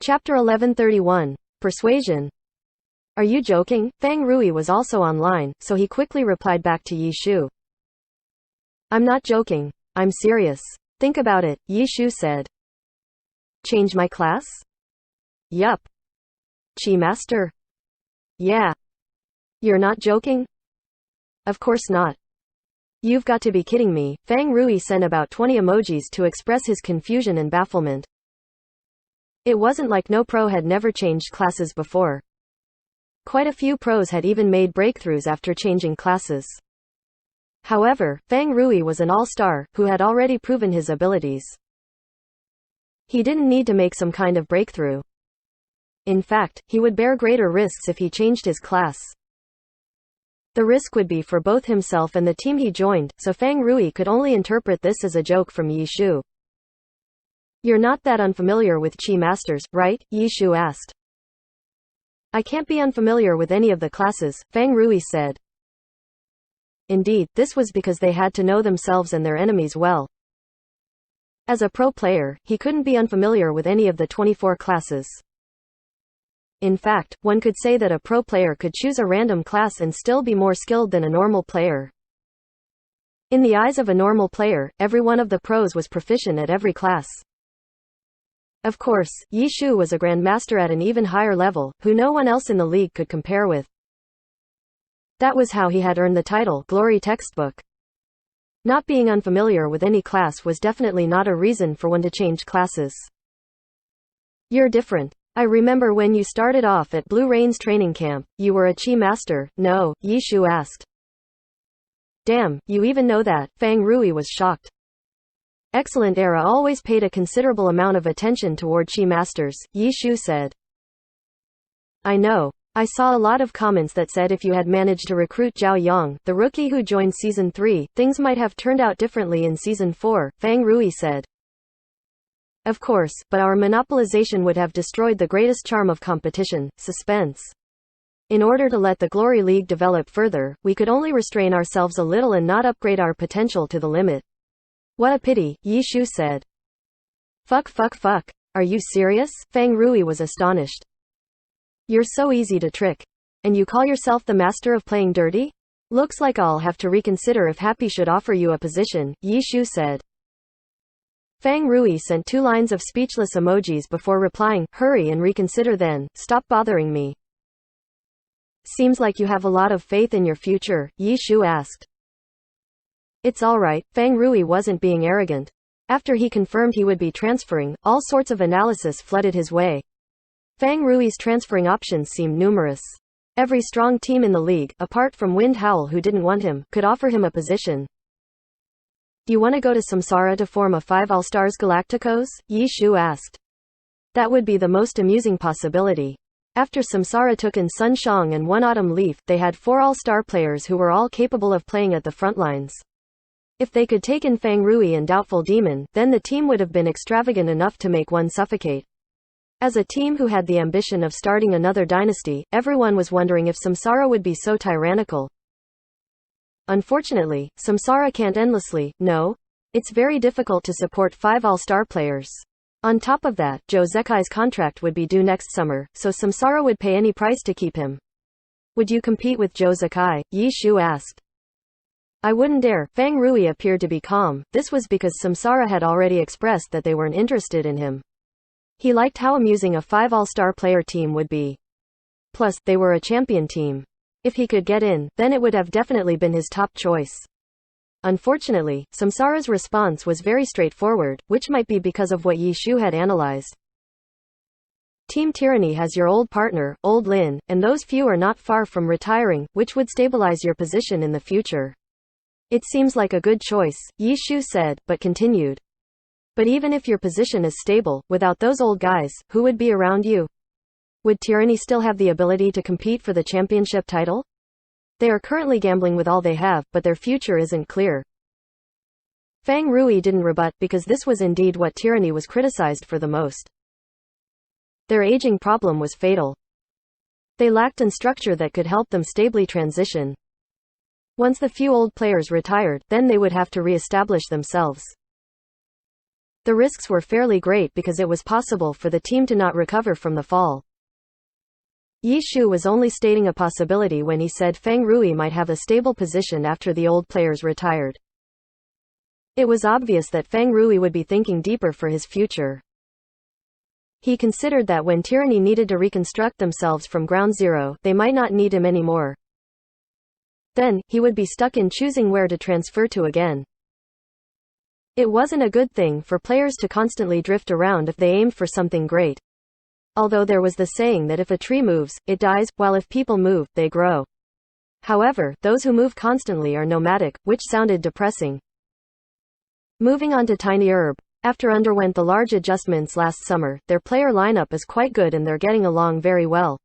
Chapter 1131. Persuasion. Are you joking? Fang Rui was also online, so he quickly replied back to Yi Shu. I'm not joking. I'm serious. Think about it, Yi Shu said. Change my class? Yup. Chi Master? Yeah. You're not joking? Of course not. You've got to be kidding me. Fang Rui sent about 20 emojis to express his confusion and bafflement. It wasn't like no pro had never changed classes before. Quite a few pros had even made breakthroughs after changing classes. However, Fang Rui was an all-star, who had already proven his abilities. He didn't need to make some kind of breakthrough. In fact, he would bear greater risks if he changed his class. The risk would be for both himself and the team he joined, so Fang Rui could only interpret this as a joke from Yi Shu. You're not that unfamiliar with Chi Masters, right? Yi Shu asked. I can't be unfamiliar with any of the classes, Fang Rui said. Indeed, this was because they had to know themselves and their enemies well. As a pro player, he couldn't be unfamiliar with any of the 24 classes. In fact, one could say that a pro player could choose a random class and still be more skilled than a normal player. In the eyes of a normal player, every one of the pros was proficient at every class. Of course, Yi Shu was a grandmaster at an even higher level, who no one else in the league could compare with. That was how he had earned the title, Glory Textbook. Not being unfamiliar with any class was definitely not a reason for one to change classes. You're different. I remember when you started off at Blue Rain's training camp, you were a Chi Master, no? Yi Shu asked. Damn, you even know that? Fang Rui was shocked. Excellent Era always paid a considerable amount of attention toward Chi Masters, Yi Shu said. I know. I saw a lot of comments that said if you had managed to recruit Zhao Yang, the rookie who joined Season 3, things might have turned out differently in Season 4, Fang Rui said. Of course, but our monopolization would have destroyed the greatest charm of competition, suspense. In order to let the Glory League develop further, we could only restrain ourselves a little and not upgrade our potential to the limit. What a pity, Yi Shu said. Fuck. Are you serious? Fang Rui was astonished. You're so easy to trick. And you call yourself the master of playing dirty? Looks like I'll have to reconsider if Happy should offer you a position, Yi Shu said. Fang Rui sent 2 lines of speechless emojis before replying, hurry and reconsider then, stop bothering me. Seems like you have a lot of faith in your future, Yi Shu asked. It's alright, Fang Rui wasn't being arrogant. After he confirmed he would be transferring, all sorts of analysis flooded his way. Fang Rui's transferring options seemed numerous. Every strong team in the league, apart from Wind Howl who didn't want him, could offer him a position. Do you want to go to Samsara to form a 5 All-Stars Galacticos? Yi Shu asked. That would be the most amusing possibility. After Samsara took in Sun Shang and 1 Autumn Leaf, they had 4 all-star players who were all capable of playing at the front lines. If they could take in Fang Rui and Doubtful Demon, then the team would have been extravagant enough to make one suffocate. As a team who had the ambition of starting another dynasty, everyone was wondering if Samsara would be so tyrannical. Unfortunately, Samsara can't endlessly, no. It's very difficult to support 5 all-star players. On top of that, Joe Zekai's contract would be due next summer, so Samsara would pay any price to keep him. Would you compete with Joe Zekai? Yi Shu asked. I wouldn't dare. Fang Rui appeared to be calm. This was because Samsara had already expressed that they weren't interested in him. He liked how amusing a 5 all-star player team would be. Plus, they were a champion team. If he could get in, then it would have definitely been his top choice. Unfortunately, Samsara's response was very straightforward, which might be because of what Yi Shu had analyzed. Team Tyranny has your old partner, Old Lin, and those few are not far from retiring, which would stabilize your position in the future. It seems like a good choice, Yi Shu said, but continued. But even if your position is stable, without those old guys, who would be around you? Would Tyranny still have the ability to compete for the championship title? They are currently gambling with all they have, but their future isn't clear. Fang Rui didn't rebut, because this was indeed what Tyranny was criticized for the most. Their aging problem was fatal. They lacked a structure that could help them stably transition. Once the few old players retired, then they would have to re-establish themselves. The risks were fairly great because it was possible for the team to not recover from the fall. Yi Shu was only stating a possibility when he said Feng Rui might have a stable position after the old players retired. It was obvious that Feng Rui would be thinking deeper for his future. He considered that when Tyranny needed to reconstruct themselves from ground zero, they might not need him anymore. Then, he would be stuck in choosing where to transfer to again. It wasn't a good thing for players to constantly drift around if they aimed for something great. Although there was the saying that if a tree moves, it dies, while if people move, they grow. However, those who move constantly are nomadic, which sounded depressing. Moving on to Tiny Herb. After underwent the large adjustments last summer, their player lineup is quite good and they're getting along very well.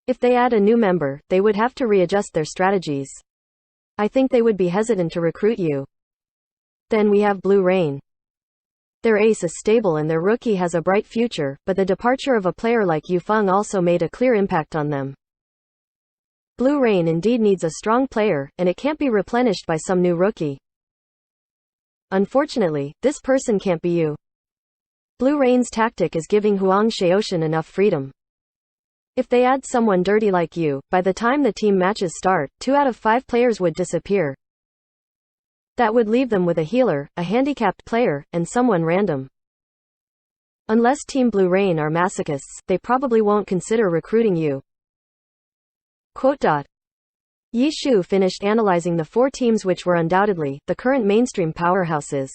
If they add a new member, they would have to readjust their strategies. I think they would be hesitant to recruit you. Then we have Blue Rain. Their ace is stable and their rookie has a bright future, but the departure of a player like Yu Feng also made a clear impact on them. Blue Rain indeed needs a strong player, and it can't be replenished by some new rookie. Unfortunately, this person can't be you. Blue Rain's tactic is giving Huang Shaoshan enough freedom. If they add someone dirty like you, by the time the team matches start, 2 out of 5 players would disappear. That would leave them with a healer, a handicapped player, and someone random. Unless Team Blue Rain are masochists, they probably won't consider recruiting you. Yi Shu finished analyzing the 4 teams which were undoubtedly the current mainstream powerhouses.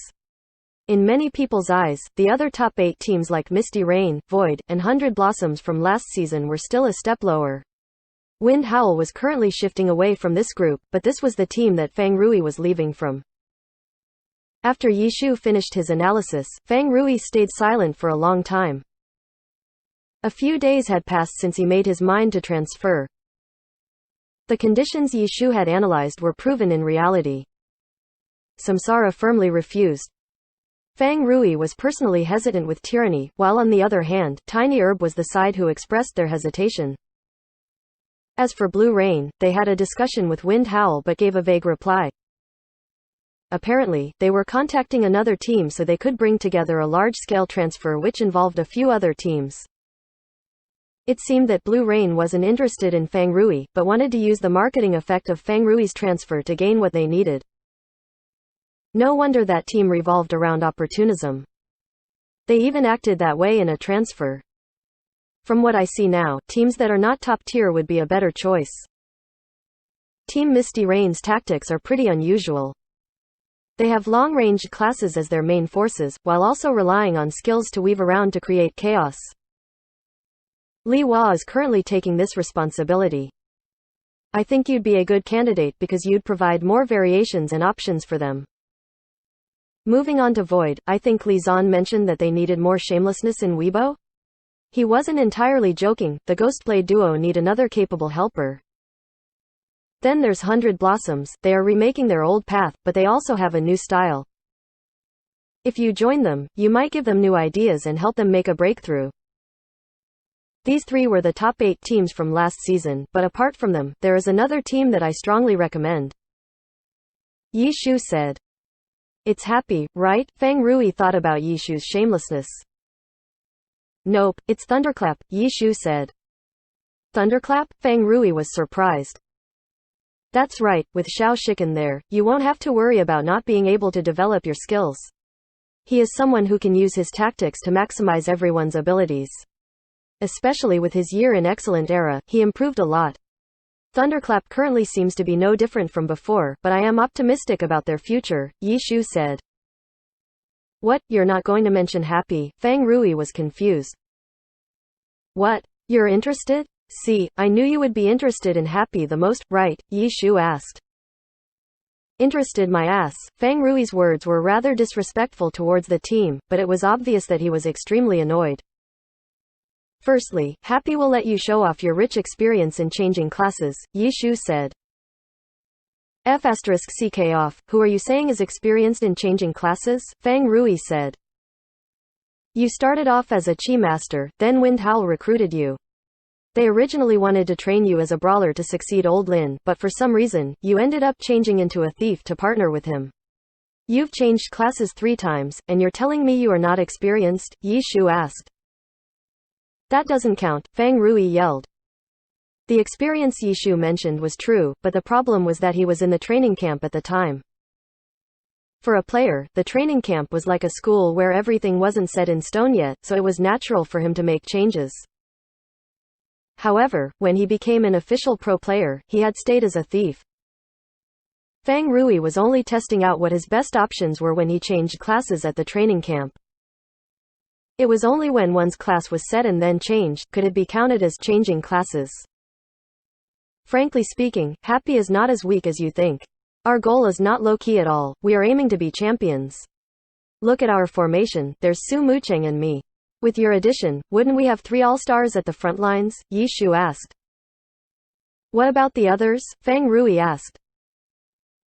In many people's eyes, the other top 8 teams like Misty Rain, Void, and 100 Blossoms from last season were still a step lower. Wind Howl was currently shifting away from this group, but this was the team that Feng Rui was leaving from. After Yi Shu finished his analysis, Feng Rui stayed silent for a long time. A few days had passed since he made his mind to transfer. The conditions Yi Shu had analyzed were proven in reality. Samsara firmly refused. Feng Rui was personally hesitant with Tyranny, while on the other hand, Tiny Herb was the side who expressed their hesitation. As for Blue Rain, they had a discussion with Wind Howl but gave a vague reply. Apparently, they were contacting another team so they could bring together a large-scale transfer which involved a few other teams. It seemed that Blue Rain wasn't interested in Feng Rui, but wanted to use the marketing effect of Feng Rui's transfer to gain what they needed. No wonder that team revolved around opportunism. They even acted that way in a transfer. From what I see now, teams that are not top tier would be a better choice. Team Misty Rain's tactics are pretty unusual. They have long-range classes as their main forces, while also relying on skills to weave around to create chaos. Li Hua is currently taking this responsibility. I think you'd be a good candidate because you'd provide more variations and options for them. Moving on to Void, I think Li Zan mentioned that they needed more shamelessness in Weibo? He wasn't entirely joking, the Ghostblade duo need another capable helper. Then there's 100 Blossoms, they are remaking their old path, but they also have a new style. If you join them, you might give them new ideas and help them make a breakthrough. These 3 were the top 8 teams from last season, but apart from them, there is another team that I strongly recommend. Yi Shu said. It's Happy, right? Feng Rui thought about Yi Shu's shamelessness. Nope, it's Thunderclap, Yi Shu said. Thunderclap? Feng Rui was surprised. That's right, with Xiao Shiken there, you won't have to worry about not being able to develop your skills. He is someone who can use his tactics to maximize everyone's abilities. Especially with his year in Excellent Era, he improved a lot. Thunderclap currently seems to be no different from before, but I am optimistic about their future, Yi Shu said. What, you're not going to mention Happy? Feng Rui was confused. What? You're interested? See, I knew you would be interested in Happy the most, right? Yi Shu asked. Interested my ass. Feng Rui's words were rather disrespectful towards the team, but it was obvious that he was extremely annoyed. Firstly, Happy will let you show off your rich experience in changing classes, Yi Shu said. F***CK off, who are you saying is experienced in changing classes? Feng Rui said. You started off as a Chi Master, then Wind Howl recruited you. They originally wanted to train you as a brawler to succeed Old Lin, but for some reason, you ended up changing into a thief to partner with him. You've changed classes 3 times, and you're telling me you are not experienced? Yi Shu asked. That doesn't count, Fang Rui yelled. The experience Yi Shu mentioned was true, but the problem was that he was in the training camp at the time. For a player, the training camp was like a school where everything wasn't set in stone yet, so it was natural for him to make changes. However, when he became an official pro player, he had stayed as a thief. Fang Rui was only testing out what his best options were when he changed classes at the training camp. It was only when one's class was set and then changed, could it be counted as changing classes. Frankly speaking, Happy is not as weak as you think. Our goal is not low-key at all, we are aiming to be champions. Look at our formation, there's Su Mucheng and me. With your addition, wouldn't we have 3 all-stars at the front lines? Yi Shu asked. What about the others? Fang Rui asked.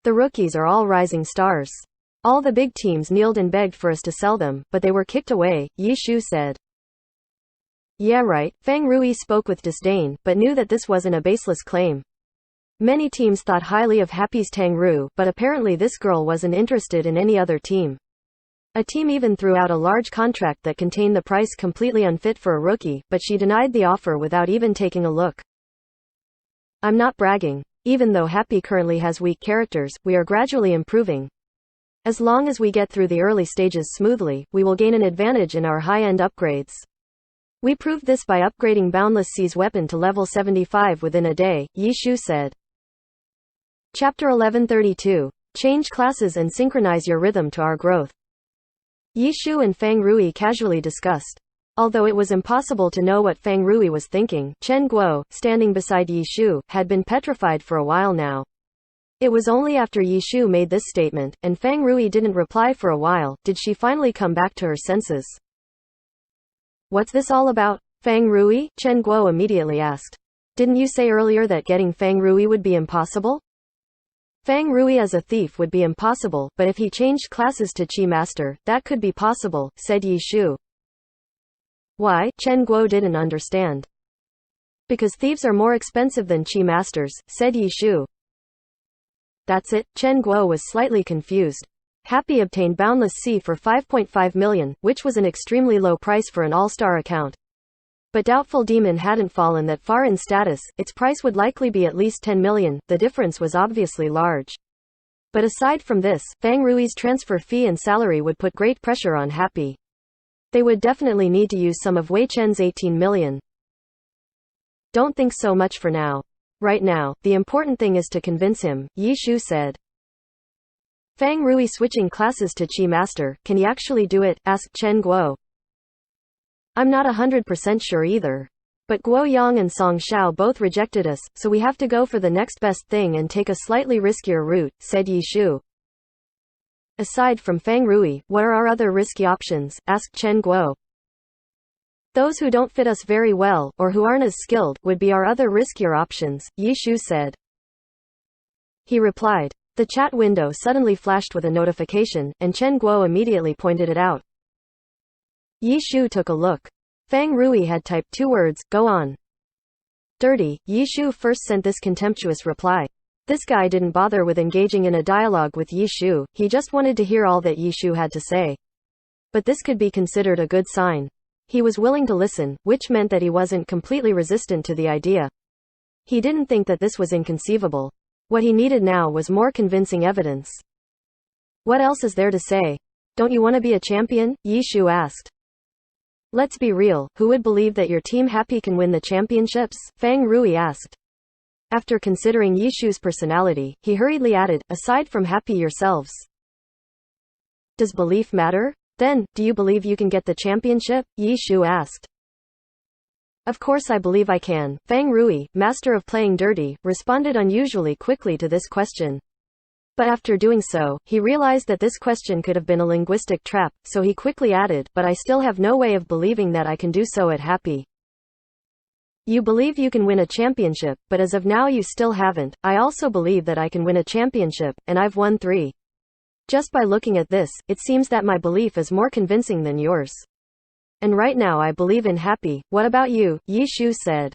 The rookies are all rising stars. All the big teams kneeled and begged for us to sell them, but they were kicked away, Yi Shu said. Yeah right, Fang Rui spoke with disdain, but knew that this wasn't a baseless claim. Many teams thought highly of Happy's Tang Ru, but apparently this girl wasn't interested in any other team. A team even threw out a large contract that contained the price completely unfit for a rookie, but she denied the offer without even taking a look. I'm not bragging. Even though Happy currently has weak characters, we are gradually improving. As long as we get through the early stages smoothly, we will gain an advantage in our high-end upgrades. We proved this by upgrading Boundless Sea's weapon to level 75 within a day, Yi Shu said. Chapter 1132. Change classes and synchronize your rhythm to our growth. Yi Shu and Fang Rui casually discussed. Although it was impossible to know what Fang Rui was thinking, Chen Guo, standing beside Yi Shu, had been petrified for a while now. It was only after Yi Shu made this statement, and Fang Rui didn't reply for a while, did she finally come back to her senses. What's this all about? Fang Rui? Chen Guo immediately asked. Didn't you say earlier that getting Fang Rui would be impossible? Fang Rui as a thief would be impossible, but if he changed classes to Chi Master, that could be possible, said Yi Shu. Why? Chen Guo didn't understand. Because thieves are more expensive than Chi Masters, said Yi Shu. That's it, Chen Guo was slightly confused. Happy obtained Boundless Sea for 5.5 million, which was an extremely low price for an all-star account. But Doubtful Demon hadn't fallen that far in status, its price would likely be at least 10 million, the difference was obviously large. But aside from this, Fang Rui's transfer fee and salary would put great pressure on Happy. They would definitely need to use some of Wei Chen's 18 million. Don't think so much for now. Right now, the important thing is to convince him, Yi Shu said. Fang Rui switching classes to Chi Master, can he actually do it? Asked Chen Guo. I'm not 100% sure either. But Guo Yang and Song Xiao both rejected us, so we have to go for the next best thing and take a slightly riskier route, said Yi Shu. Aside from Fang Rui, what are our other risky options? Asked Chen Guo. Those who don't fit us very well, or who aren't as skilled, would be our other riskier options, Yi Shu said. He replied. The chat window suddenly flashed with a notification, and Chen Guo immediately pointed it out. Yi Shu took a look. Fang Rui had typed 2 words, go on. Dirty, Yi Shu first sent this contemptuous reply. This guy didn't bother with engaging in a dialogue with Yi Shu, he just wanted to hear all that Yi Shu had to say. But this could be considered a good sign. He was willing to listen, which meant that he wasn't completely resistant to the idea. He didn't think that this was inconceivable. What he needed now was more convincing evidence. What else is there to say? Don't you want to be a champion? Yi Shu asked. Let's be real, who would believe that your team Happy can win the championships? Fang Rui asked. After considering Yi Shu's personality, he hurriedly added, aside from Happy yourselves. Does belief matter? Then, do you believe you can get the championship? Yi Shu asked. Of course I believe I can. Fang Rui, master of playing dirty, responded unusually quickly to this question. But after doing so, he realized that this question could have been a linguistic trap, so he quickly added, but I still have no way of believing that I can do so at Happy. You believe you can win a championship, but as of now you still haven't. I also believe that I can win a championship, and I've won 3. Just by looking at this, it seems that my belief is more convincing than yours. And right now I believe in Happy. What about you? Yi Shu said.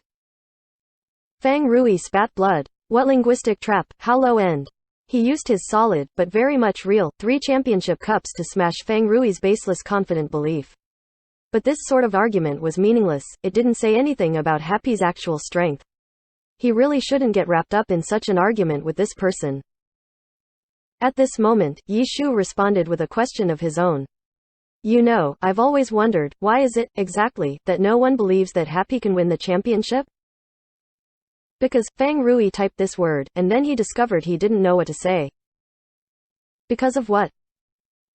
Fang Rui spat blood. What linguistic trap? How low end? He used his solid, but very much real, 3 championship cups to smash Feng Rui's baseless confident belief. But this sort of argument was meaningless, it didn't say anything about Happy's actual strength. He really shouldn't get wrapped up in such an argument with this person. At this moment, Yi Shu responded with a question of his own. You know, I've always wondered, why is it, exactly, that no one believes that Happy can win the championship? Because, Feng Rui typed this word, and then he discovered he didn't know what to say. Because of what?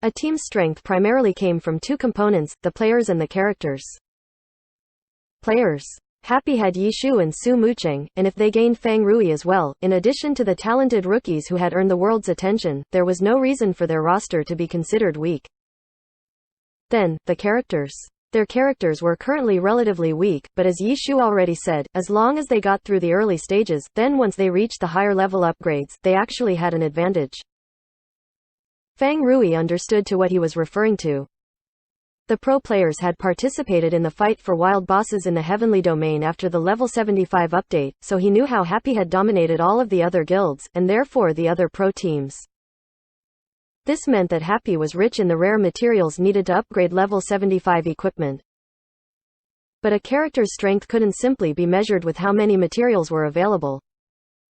A team's strength primarily came from 2 components, the players and the characters. Players. Happy had Yi Shu and Su Mucheng, and if they gained Feng Rui as well, in addition to the talented rookies who had earned the world's attention, there was no reason for their roster to be considered weak. Then, the characters. Their characters were currently relatively weak, but as Yi Shu already said, as long as they got through the early stages, then once they reached the higher level upgrades, they actually had an advantage. Feng Rui understood to what he was referring to. The pro players had participated in the fight for wild bosses in the heavenly domain after the level 75 update, so he knew how Happy had dominated all of the other guilds, and therefore the other pro teams. This meant that Happy was rich in the rare materials needed to upgrade level 75 equipment. But a character's strength couldn't simply be measured with how many materials were available.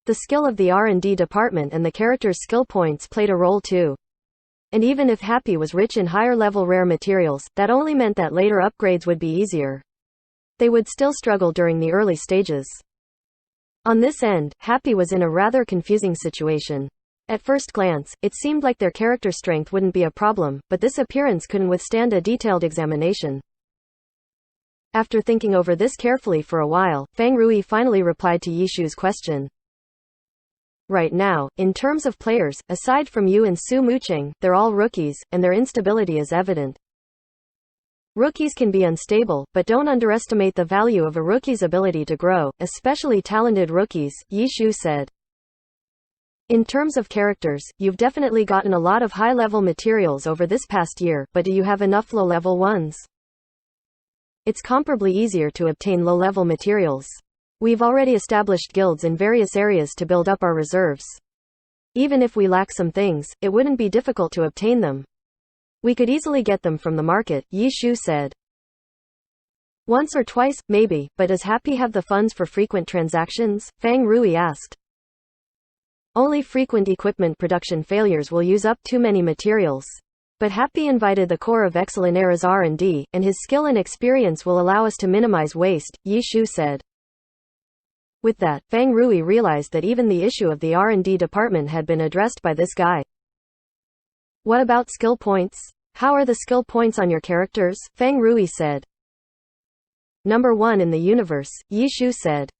The skill of the R&D department and the character's skill points played a role too. And even if Happy was rich in higher level rare materials, that only meant that later upgrades would be easier. They would still struggle during the early stages. On this end, Happy was in a rather confusing situation. At first glance, it seemed like their character strength wouldn't be a problem, but this appearance couldn't withstand a detailed examination. After thinking over this carefully for a while, Feng Rui finally replied to Yi Shu's question. Right now, in terms of players, aside from you and Su Mucheng, they're all rookies, and their instability is evident. Rookies can be unstable, but don't underestimate the value of a rookie's ability to grow, especially talented rookies, Yi Shu said. In terms of characters, you've definitely gotten a lot of high-level materials over this past year, but do you have enough low-level ones? It's comparably easier to obtain low-level materials. We've already established guilds in various areas to build up our reserves. Even if we lack some things, it wouldn't be difficult to obtain them. We could easily get them from the market, Yi Shu said. Once or twice, maybe, but does Happy have the funds for frequent transactions? Feng Rui asked. Only frequent equipment production failures will use up too many materials. But Happy invited the core of Excellenera's R&D, and his skill and experience will allow us to minimize waste, Yi Shu said. With that, Feng Rui realized that even the issue of the R&D department had been addressed by this guy. What about skill points? How are the skill points on your characters? Feng Rui said. Number 1 in the universe, Yi Shu said.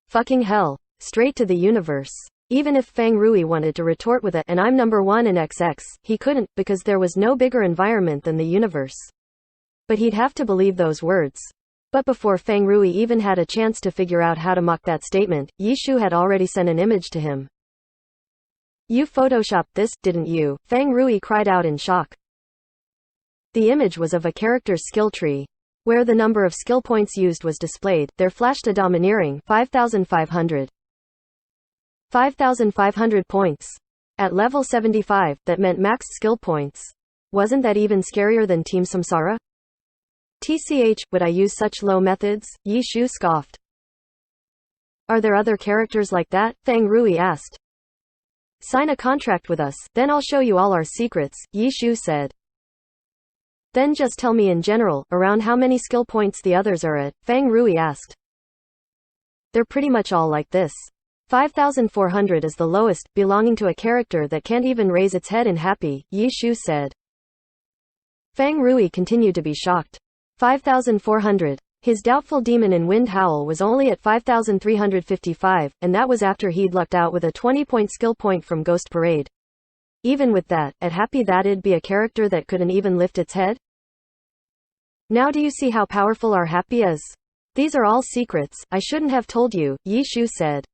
Fucking hell. Straight to the universe. Even if Feng Rui wanted to retort with a, and I'm number 1 in XX, he couldn't, because there was no bigger environment than the universe. But he'd have to believe those words. But before Feng Rui even had a chance to figure out how to mock that statement, Yi Shu had already sent an image to him. You photoshopped this, didn't you? Feng Rui cried out in shock. The image was of a character's skill tree. Where the number of skill points used was displayed, there flashed a domineering 5,500. 5,500 points. At level 75, that meant maxed skill points. Wasn't that even scarier than Team Samsara? TCH, would I use such low methods? Yi Shu scoffed. Are there other characters like that? Feng Rui asked. Sign a contract with us, then I'll show you all our secrets, Yi Shu said. Then just tell me in general, around how many skill points the others are at, Feng Rui asked. They're pretty much all like this. 5,400 is the lowest, belonging to a character that can't even raise its head in Happy, Yi Shu said. Feng Rui continued to be shocked. 5,400. His doubtful demon in Wind Howl was only at 5,355, and that was after he'd lucked out with a 20-point skill point from Ghost Parade. Even with that, at Happy that'd be a character that couldn't even lift its head? Now do you see how powerful our Happy is? These are all secrets, I shouldn't have told you, Yi Shu said.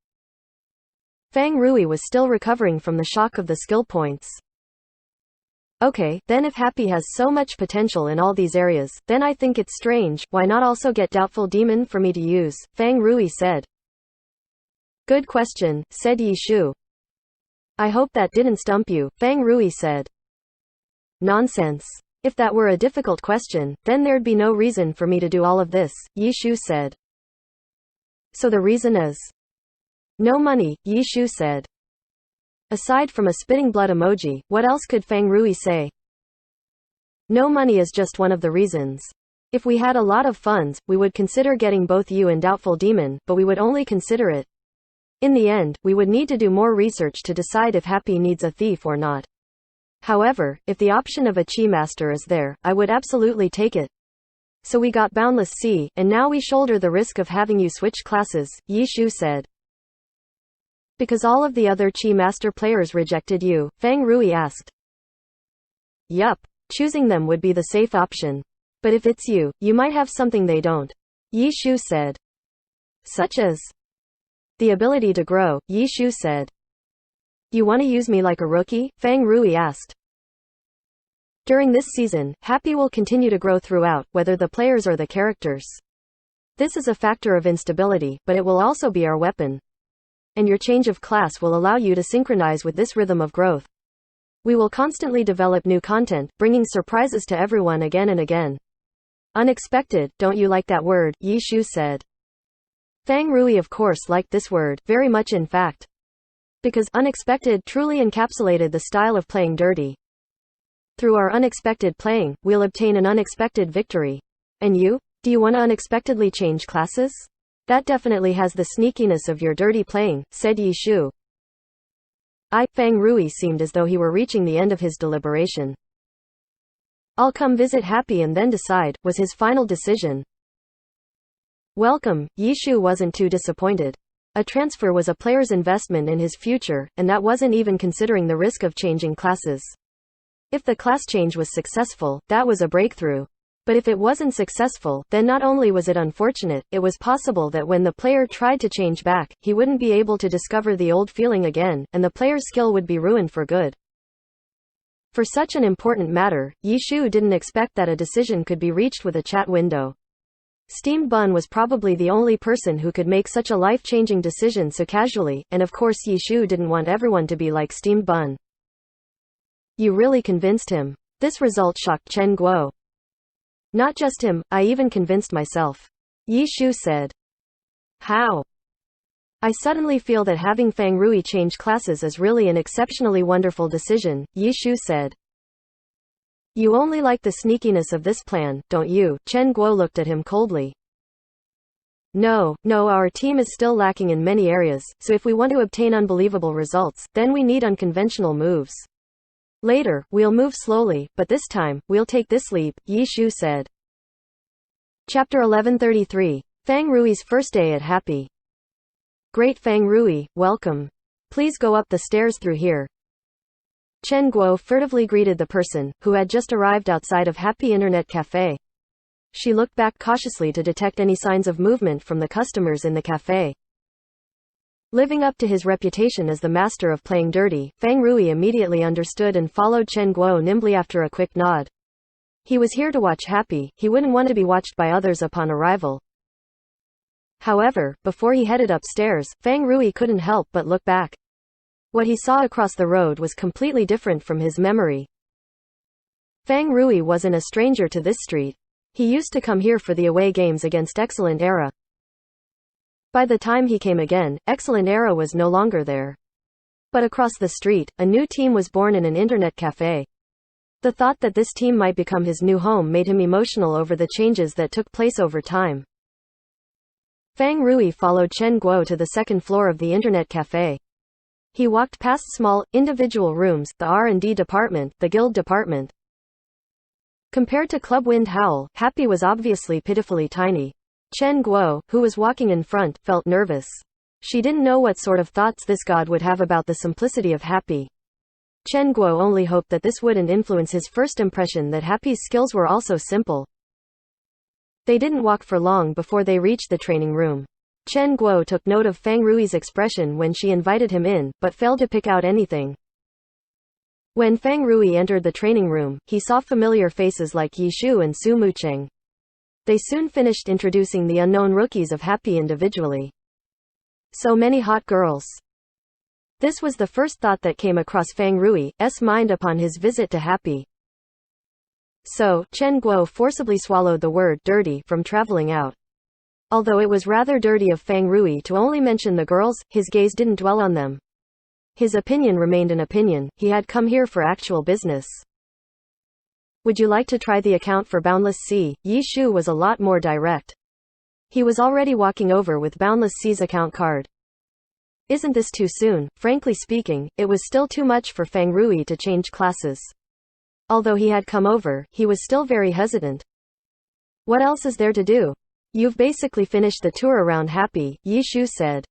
Feng Rui was still recovering from the shock of the skill points. Okay, then if Happy has so much potential in all these areas, then I think it's strange, why not also get Doubtful Demon for me to use, Feng Rui said. Good question, said Yi Shu. I hope that didn't stump you, Fang Rui said. Nonsense. If that were a difficult question, then there'd be no reason for me to do all of this, Yi Shu said. So the reason is no money, Yi Shu said. Aside from a spitting blood emoji, what else could Fang Rui say? No money is just one of the reasons. If we had a lot of funds, we would consider getting both you and Doubtful Demon, but we would only consider it. In the end, we would need to do more research to decide if Happy needs a thief or not. However, if the option of a Chi Master is there, I would absolutely take it. So we got Boundless Sea, and now we shoulder the risk of having you switch classes, Yi Shu said. Because all of the other Chi Master players rejected you, Fang Rui asked. Yup. Choosing them would be the safe option. But if it's you, you might have something they don't, Yi Shu said. Such as? The ability to grow, Yi Shu said. You want to use me like a rookie? Fang Rui asked. During this season, Happy will continue to grow throughout, whether the players or the characters. This is a factor of instability, but it will also be our weapon. And your change of class will allow you to synchronize with this rhythm of growth. We will constantly develop new content, bringing surprises to everyone again and again. Unexpected, don't you like that word? Yi Shu said. Fang Rui of course liked this word, very much in fact. Because unexpected truly encapsulated the style of playing dirty. Through our unexpected playing, we'll obtain an unexpected victory. And you? Do you want to unexpectedly change classes? That definitely has the sneakiness of your dirty playing, said Yi Shu. Fang Rui seemed as though he were reaching the end of his deliberation. I'll come visit Happy and then decide, was his final decision. Welcome, Yi Shu wasn't too disappointed. A transfer was a player's investment in his future, and that wasn't even considering the risk of changing classes. If the class change was successful, that was a breakthrough. But if it wasn't successful, then not only was it unfortunate, it was possible that when the player tried to change back, he wouldn't be able to discover the old feeling again, and the player's skill would be ruined for good. For such an important matter, Yi Shu didn't expect that a decision could be reached with a chat window. Steamed Bun was probably the only person who could make such a life-changing decision so casually, and of course Yi Shu didn't want everyone to be like Steamed Bun. You really convinced him. This result shocked Chen Guo. Not just him, I even convinced myself, Yi Shu said. How? I suddenly feel that having Fang Rui change classes is really an exceptionally wonderful decision, Yi Shu said. You only like the sneakiness of this plan, don't you? Chen Guo looked at him coldly. No, our team is still lacking in many areas, so if we want to obtain unbelievable results, then we need unconventional moves. Later, we'll move slowly, but this time, we'll take this leap, Yi Shu said. Chapter 1133. Fang Rui's first day at Happy. Great Fang Rui, welcome. Please go up the stairs through here. Chen Guo furtively greeted the person, who had just arrived outside of Happy Internet Cafe. She looked back cautiously to detect any signs of movement from the customers in the cafe. Living up to his reputation as the master of playing dirty, Fang Rui immediately understood and followed Chen Guo nimbly after a quick nod. He was here to watch Happy, he wouldn't want to be watched by others upon arrival. However, before he headed upstairs, Fang Rui couldn't help but look back. What he saw across the road was completely different from his memory. Fang Rui wasn't a stranger to this street. He used to come here for the away games against Excellent Era. By the time he came again, Excellent Era was no longer there. But across the street, a new team was born in an internet cafe. The thought that this team might become his new home made him emotional over the changes that took place over time. Fang Rui followed Chen Guo to the second floor of the internet cafe. He walked past small, individual rooms, the R&D department, the guild department. Compared to Club Wind Howl, Happy was obviously pitifully tiny. Chen Guo, who was walking in front, felt nervous. She didn't know what sort of thoughts this god would have about the simplicity of Happy. Chen Guo only hoped that this wouldn't influence his first impression that Happy's skills were also simple. They didn't walk for long before they reached the training room. Chen Guo took note of Fang Rui's expression when she invited him in, but failed to pick out anything. When Fang Rui entered the training room, he saw familiar faces like Yi Shu and Su Mucheng. They soon finished introducing the unknown rookies of Happy individually. So many hot girls. This was the first thought that came across Feng Rui's mind upon his visit to Happy. So, Chen Guo forcibly swallowed the word dirty from traveling out. Although it was rather dirty of Feng Rui to only mention the girls, his gaze didn't dwell on them. His opinion remained an opinion, he had come here for actual business. Would you like to try the account for Boundless Sea? Yi Shu was a lot more direct. He was already walking over with Boundless Sea's account card. Isn't this too soon? Frankly speaking, it was still too much for Feng Rui to change classes. Although he had come over, he was still very hesitant. What else is there to do? You've basically finished the tour around Happy, Yi Shu said.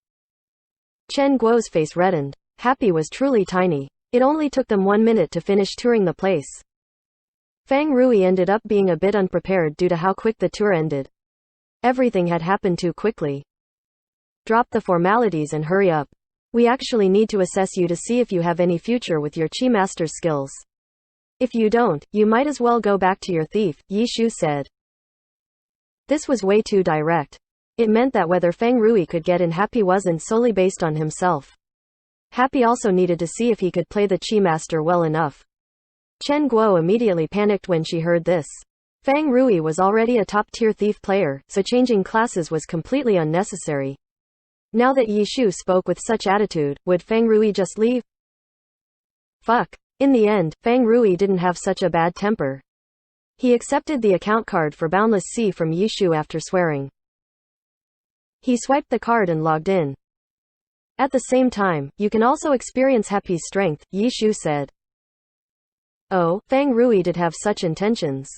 Chen Guo's face reddened. Happy was truly tiny. It only took them 1 minute to finish touring the place. Feng Rui ended up being a bit unprepared due to how quick the tour ended. Everything had happened too quickly. Drop the formalities and hurry up. We actually need to assess you to see if you have any future with your Chi Master skills. If you don't, you might as well go back to your thief, Yi Shu said. This was way too direct. It meant that whether Feng Rui could get in Happy wasn't solely based on himself. Happy also needed to see if he could play the Chi Master well enough. Chen Guo immediately panicked when she heard this. Feng Rui was already a top-tier thief player, so changing classes was completely unnecessary. Now that Yi Shu spoke with such attitude, would Feng Rui just leave? Fuck. In the end, Feng Rui didn't have such a bad temper. He accepted the account card for Boundless Sea from Yi Shu after swearing. He swiped the card and logged in. At the same time, you can also experience Happy's strength, Yi Shu said. Oh, Feng Rui did have such intentions.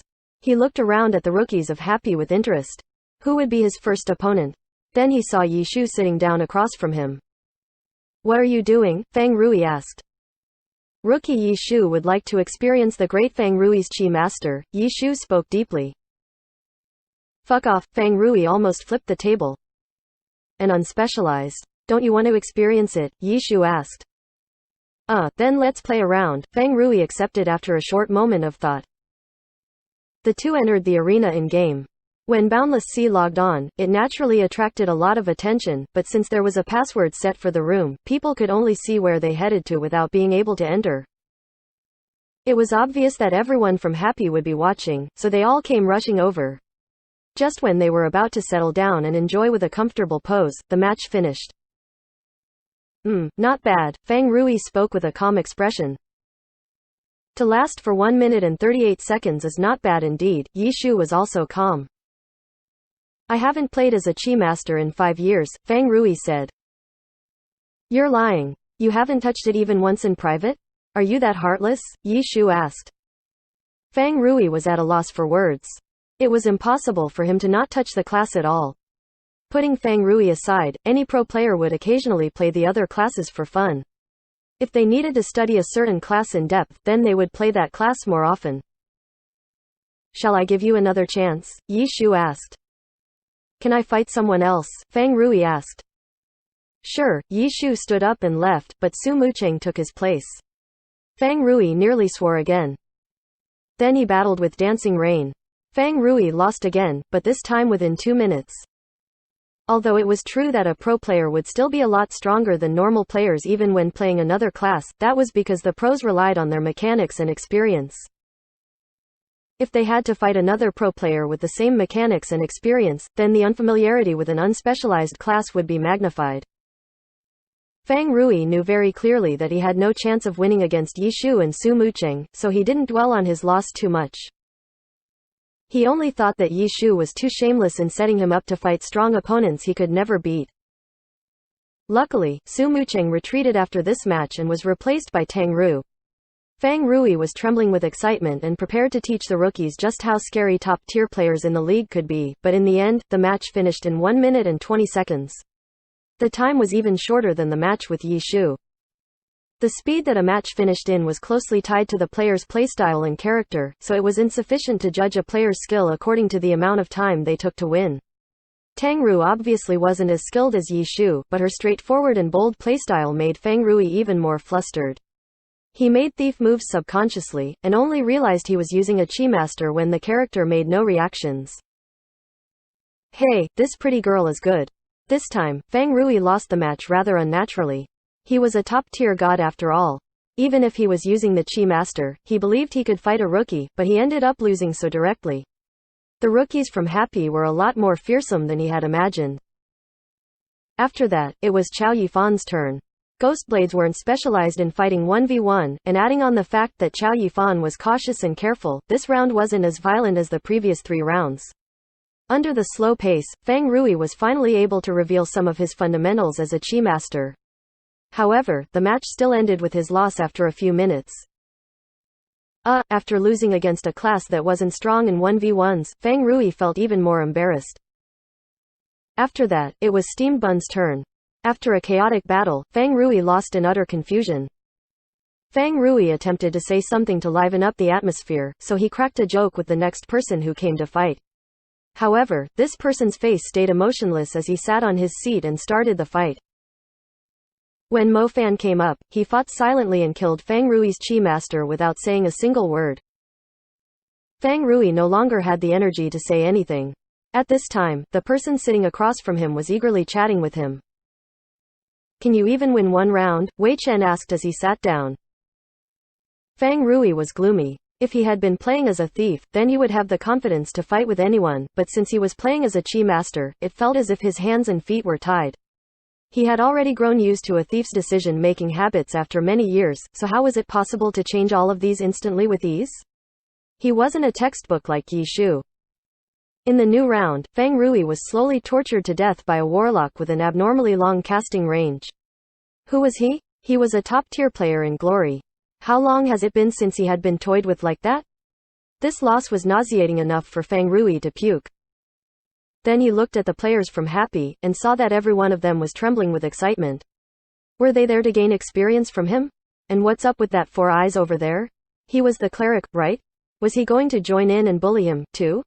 He looked around at the rookies of Happy with interest. Who would be his first opponent? Then he saw Yi Shu sitting down across from him. What are you doing? Feng Rui asked. Rookie Yi Shu would like to experience the great Feng Rui's Chi Master, Yi Shu spoke deeply. Fuck off, Feng Rui almost flipped the table. An unspecialized. Don't you want to experience it? Yi Shu asked. Then let's play around, Feng Rui accepted after a short moment of thought. The two entered the arena in-game. When Boundless Sea logged on, it naturally attracted a lot of attention, but since there was a password set for the room, people could only see where they headed to without being able to enter. It was obvious that everyone from Happy would be watching, so they all came rushing over. Just when they were about to settle down and enjoy with a comfortable pose, the match finished. Not bad, Feng Rui spoke with a calm expression. To last for 1 minute and 38 seconds is not bad indeed, Yi Shu was also calm. I haven't played as a Chi Master in 5 years, Feng Rui said. You're lying. You haven't touched it even once in private? Are you that heartless? Yi Shu asked. Feng Rui was at a loss for words. It was impossible for him to not touch the class at all. Putting Feng Rui aside, any pro player would occasionally play the other classes for fun. If they needed to study a certain class in depth, then they would play that class more often. Shall I give you another chance? Yi Shu asked. Can I fight someone else? Feng Rui asked. Sure, Yi Shu stood up and left, but Su Mucheng took his place. Feng Rui nearly swore again. Then he battled with Dancing Rain. Feng Rui lost again, but this time within 2 minutes. Although it was true that a pro player would still be a lot stronger than normal players even when playing another class, that was because the pros relied on their mechanics and experience. If they had to fight another pro player with the same mechanics and experience, then the unfamiliarity with an unspecialized class would be magnified. Feng Rui knew very clearly that he had no chance of winning against Yi Shu and Su Mucheng, so he didn't dwell on his loss too much. He only thought that Yi Shu was too shameless in setting him up to fight strong opponents he could never beat. Luckily, Su Mucheng retreated after this match and was replaced by Tang Ru. Feng Rui was trembling with excitement and prepared to teach the rookies just how scary top-tier players in the league could be, but in the end, the match finished in 1 minute and 20 seconds. The time was even shorter than the match with Yi Shu. The speed that a match finished in was closely tied to the player's playstyle and character, so it was insufficient to judge a player's skill according to the amount of time they took to win. Tang Ru obviously wasn't as skilled as Yi Shu, but her straightforward and bold playstyle made Feng Rui even more flustered. He made thief moves subconsciously, and only realized he was using a Chi Master when the character made no reactions. Hey, this pretty girl is good. This time, Feng Rui lost the match rather unnaturally. He was a top-tier god after all. Even if he was using the Chi Master, he believed he could fight a rookie, but he ended up losing so directly. The rookies from Happy were a lot more fearsome than he had imagined. After that, it was Chao Yifan's turn. Ghostblades weren't specialized in fighting 1v1, and adding on the fact that Chao Yifan was cautious and careful, this round wasn't as violent as the previous 3 rounds. Under the slow pace, Feng Rui was finally able to reveal some of his fundamentals as a Chi Master. However, the match still ended with his loss after a few minutes. After losing against a class that wasn't strong in 1v1s, Feng Rui felt even more embarrassed. After that, it was Steamed Bun's turn. After a chaotic battle, Feng Rui lost in utter confusion. Feng Rui attempted to say something to liven up the atmosphere, so he cracked a joke with the next person who came to fight. However, this person's face stayed emotionless as he sat on his seat and started the fight. When Mo Fan came up, he fought silently and killed Feng Rui's Chi Master without saying a single word. Feng Rui no longer had the energy to say anything. At this time, the person sitting across from him was eagerly chatting with him. "Can you even win 1 round?" Wei Chen asked as he sat down. Feng Rui was gloomy. If he had been playing as a thief, then he would have the confidence to fight with anyone, but since he was playing as a Chi Master, it felt as if his hands and feet were tied. He had already grown used to a thief's decision-making habits after many years, so how was it possible to change all of these instantly with ease? He wasn't a textbook like Yi Shu. In the new round, Feng Rui was slowly tortured to death by a warlock with an abnormally long casting range. Who was he? He was a top-tier player in Glory. How long has it been since he had been toyed with like that? This loss was nauseating enough for Feng Rui to puke. Then he looked at the players from Happy, and saw that every one of them was trembling with excitement. Were they there to gain experience from him? And what's up with that 4 eyes over there? He was the cleric, right? Was he going to join in and bully him, too?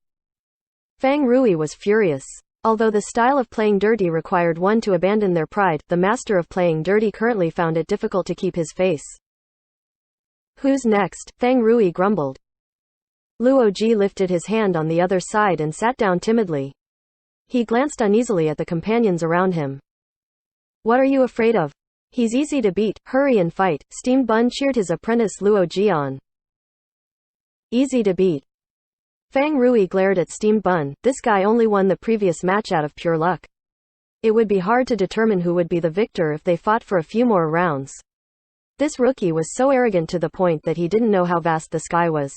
Feng Rui was furious. Although the style of playing dirty required one to abandon their pride, the master of playing dirty currently found it difficult to keep his face. "Who's next?" Feng Rui grumbled. Luo Ji lifted his hand on the other side and sat down timidly. He glanced uneasily at the companions around him. "What are you afraid of? He's easy to beat, hurry and fight." Steamed Bun cheered his apprentice Luo Ji on. Easy to beat. Feng Rui glared at Steamed Bun. This guy only won the previous match out of pure luck. It would be hard to determine who would be the victor if they fought for a few more rounds. This rookie was so arrogant to the point that he didn't know how vast the sky was.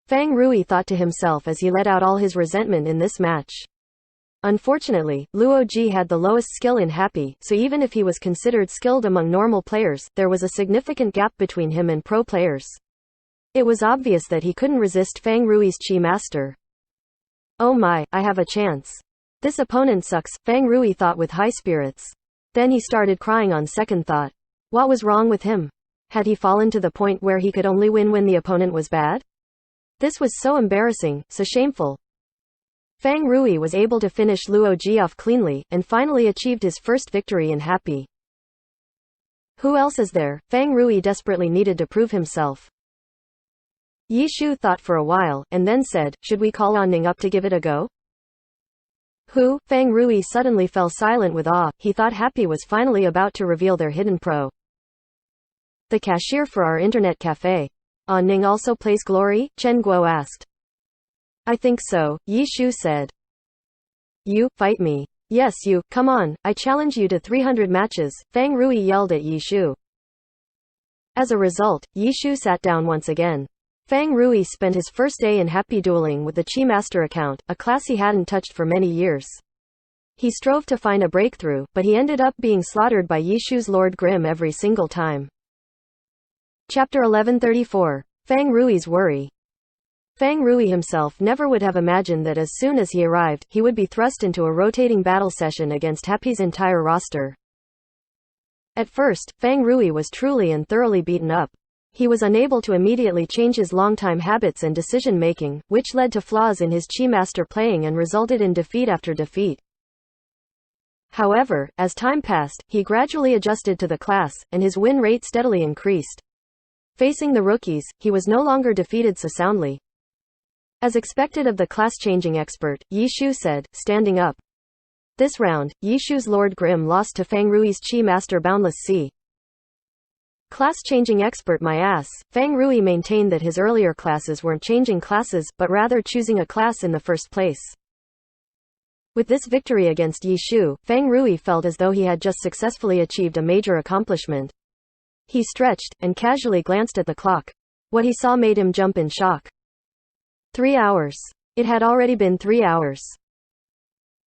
Feng Rui thought to himself as he let out all his resentment in this match. Unfortunately, Luo Ji had the lowest skill in Happy, so even if he was considered skilled among normal players, there was a significant gap between him and pro players. It was obvious that he couldn't resist Feng Rui's Chi Master. "Oh my, I have a chance. This opponent sucks," Feng Rui thought with high spirits. Then he started crying on second thought. What was wrong with him? Had he fallen to the point where he could only win when the opponent was bad? This was so embarrassing, so shameful. Feng Rui was able to finish Luo Ji off cleanly, and finally achieved his first victory in Happy. Who else is there? Feng Rui desperately needed to prove himself. Yi Shu thought for a while, and then said, "Should we call on Ning up to give it a go?" Who? Feng Rui suddenly fell silent with awe. He thought Happy was finally about to reveal their hidden pro. "The cashier for our internet cafe. Ning also plays Glory?" Chen Guo asked. "I think so," Yi Shu said. "You, fight me." "Yes you, come on, I challenge you to 300 matches," Feng Rui yelled at Yi Shu. As a result, Yi Shu sat down once again. Feng Rui spent his first day in Happy dueling with the Chi Master account, a class he hadn't touched for many years. He strove to find a breakthrough, but he ended up being slaughtered by Yi Shu's Lord Grim every single time. Chapter 1134. Feng Rui's Worry. Feng Rui himself never would have imagined that as soon as he arrived, he would be thrust into a rotating battle session against Happy's entire roster. At first, Feng Rui was truly and thoroughly beaten up. He was unable to immediately change his long-time habits and decision-making, which led to flaws in his Chi Master playing and resulted in defeat after defeat. However, as time passed, he gradually adjusted to the class, and his win rate steadily increased. Facing the rookies, he was no longer defeated so soundly. As expected of the class-changing expert, Yi Shu said, standing up. This round, Yishu's Lord Grim lost to Fang Rui's Chi Master Boundless Sea. Class-changing expert my ass. Fang Rui maintained that his earlier classes weren't changing classes, but rather choosing a class in the first place. With this victory against Yishu, Fang Rui felt as though he had just successfully achieved a major accomplishment. He stretched, and casually glanced at the clock. What he saw made him jump in shock. 3 hours. It had already been 3 hours.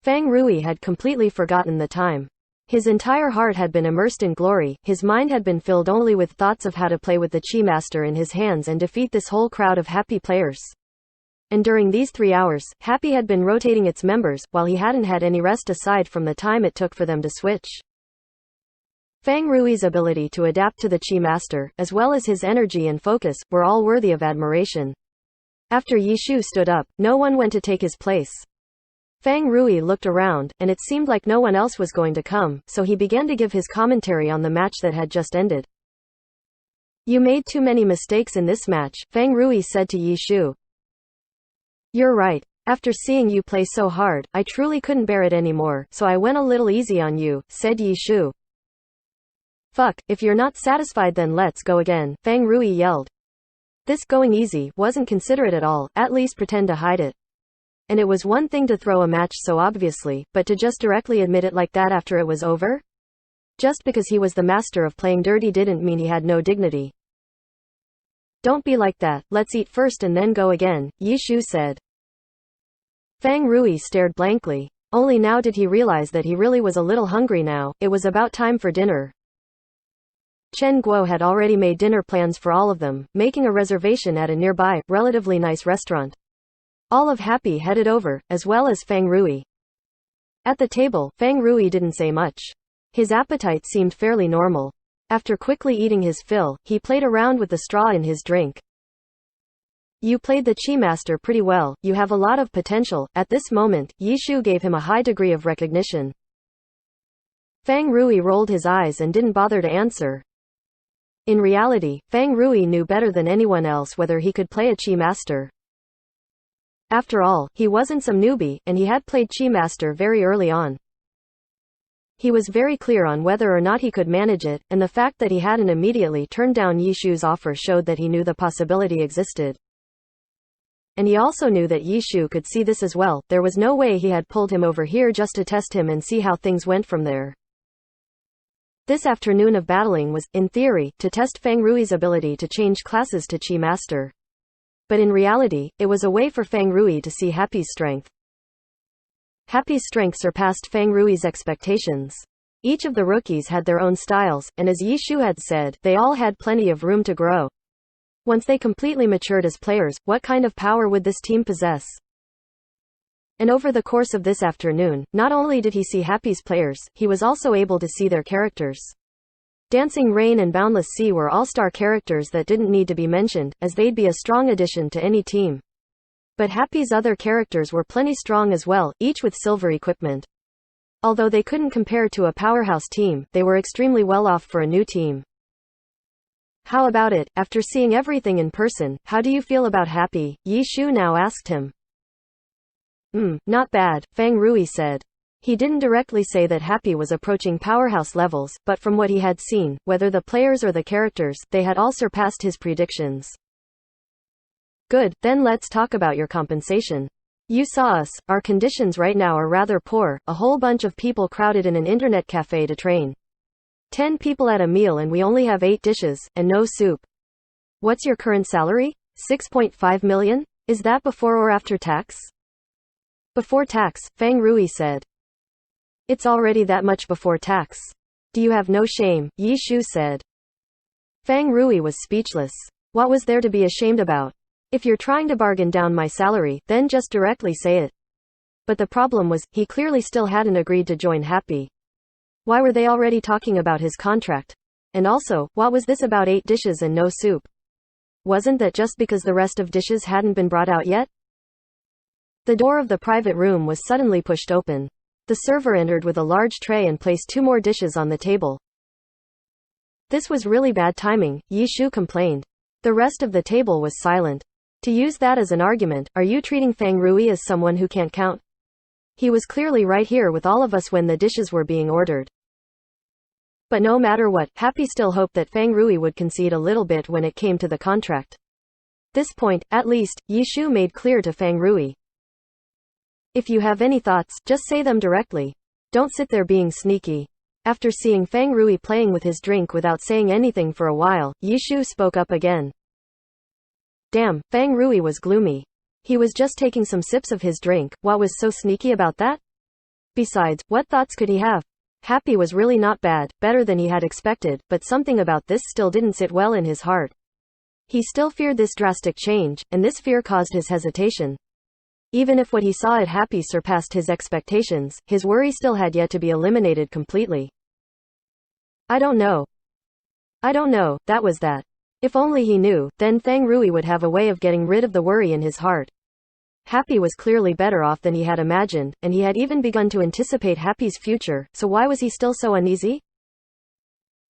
Fang Rui had completely forgotten the time. His entire heart had been immersed in glory, his mind had been filled only with thoughts of how to play with the Chi Master in his hands and defeat this whole crowd of happy players. And during these 3 hours, Happy had been rotating its members, while he hadn't had any rest aside from the time it took for them to switch. Fang Rui's ability to adapt to the Chi Master, as well as his energy and focus, were all worthy of admiration. After Yishu stood up, no one went to take his place. Fang Rui looked around, and it seemed like no one else was going to come, so he began to give his commentary on the match that had just ended. You made too many mistakes in this match, Fang Rui said to Yishu. You're right. After seeing you play so hard, I truly couldn't bear it anymore, so I went a little easy on you, said Yishu. Fuck, if you're not satisfied then let's go again, Fang Rui yelled. This going easy wasn't considerate at all, at least pretend to hide it. And it was one thing to throw a match so obviously, but to just directly admit it like that after it was over? Just because he was the master of playing dirty didn't mean he had no dignity. Don't be like that, let's eat first and then go again, Yishu said. Fang Rui stared blankly. Only now did he realize that he really was a little hungry now, it was about time for dinner. Chen Guo had already made dinner plans for all of them, making a reservation at a nearby, relatively nice restaurant. All of Happy headed over, as well as Fang Rui. At the table, Fang Rui didn't say much. His appetite seemed fairly normal. After quickly eating his fill, he played around with the straw in his drink. You played the Chi Master pretty well, you have a lot of potential. At this moment, Yishu gave him a high degree of recognition. Fang Rui rolled his eyes and didn't bother to answer. In reality, Fang Rui knew better than anyone else whether he could play a Chi Master. After all, he wasn't some newbie, and he had played Chi Master very early on. He was very clear on whether or not he could manage it, and the fact that he hadn't immediately turned down Yishu's offer showed that he knew the possibility existed. And he also knew that Yishu could see this as well. There was no way he had pulled him over here just to test him and see how things went from there. This afternoon of battling was, in theory, to test Fang Rui's ability to change classes to Chi Master. But in reality, it was a way for Fang Rui to see Happy's strength. Happy's strength surpassed Fang Rui's expectations. Each of the rookies had their own styles, and as Yishu had said, they all had plenty of room to grow. Once they completely matured as players, what kind of power would this team possess? And over the course of this afternoon, not only did he see Happy's players, he was also able to see their characters. Dancing Rain and Boundless Sea were all-star characters that didn't need to be mentioned, as they'd be a strong addition to any team. But Happy's other characters were plenty strong as well, each with silver equipment. Although they couldn't compare to a powerhouse team, they were extremely well off for a new team. How about it, after seeing everything in person, how do you feel about Happy? Yishu now asked him. Not bad, Fang Rui said. He didn't directly say that Happy was approaching powerhouse levels, but from what he had seen, whether the players or the characters, they had all surpassed his predictions. Good, then let's talk about your compensation. You saw us, our conditions right now are rather poor, a whole bunch of people crowded in an internet cafe to train. 10 people at a meal and we only have 8 dishes, and no soup. What's your current salary? 6.5 million? Is that before or after tax? Before tax, Fang Rui said. It's already that much before tax. Do you have no shame? Yishu said. Fang Rui was speechless. What was there to be ashamed about? If you're trying to bargain down my salary, then just directly say it. But the problem was, he clearly still hadn't agreed to join Happy. Why were they already talking about his contract? And also, what was this about 8 dishes and no soup? Wasn't that just because the rest of dishes hadn't been brought out yet? The door of the private room was suddenly pushed open. The server entered with a large tray and placed 2 more dishes on the table. This was really bad timing, Yishu complained. The rest of the table was silent. To use that as an argument, are you treating Fang Rui as someone who can't count? He was clearly right here with all of us when the dishes were being ordered. But no matter what, Happy still hoped that Feng Rui would concede a little bit when it came to the contract. This point, at least, Yishu made clear to Feng Rui. If you have any thoughts, just say them directly. Don't sit there being sneaky. After seeing Feng Rui playing with his drink without saying anything for a while, Yishu spoke up again. Damn, Feng Rui was gloomy. He was just taking some sips of his drink. What was so sneaky about that? Besides, what thoughts could he have? Happy was really not bad, better than he had expected, but something about this still didn't sit well in his heart. He still feared this drastic change, and this fear caused his hesitation. Even if what he saw at Happy surpassed his expectations, his worry still had yet to be eliminated completely. I don't know, that was that. If only he knew, then Feng Rui would have a way of getting rid of the worry in his heart. Happy was clearly better off than he had imagined, and he had even begun to anticipate Happy's future, so why was he still so uneasy?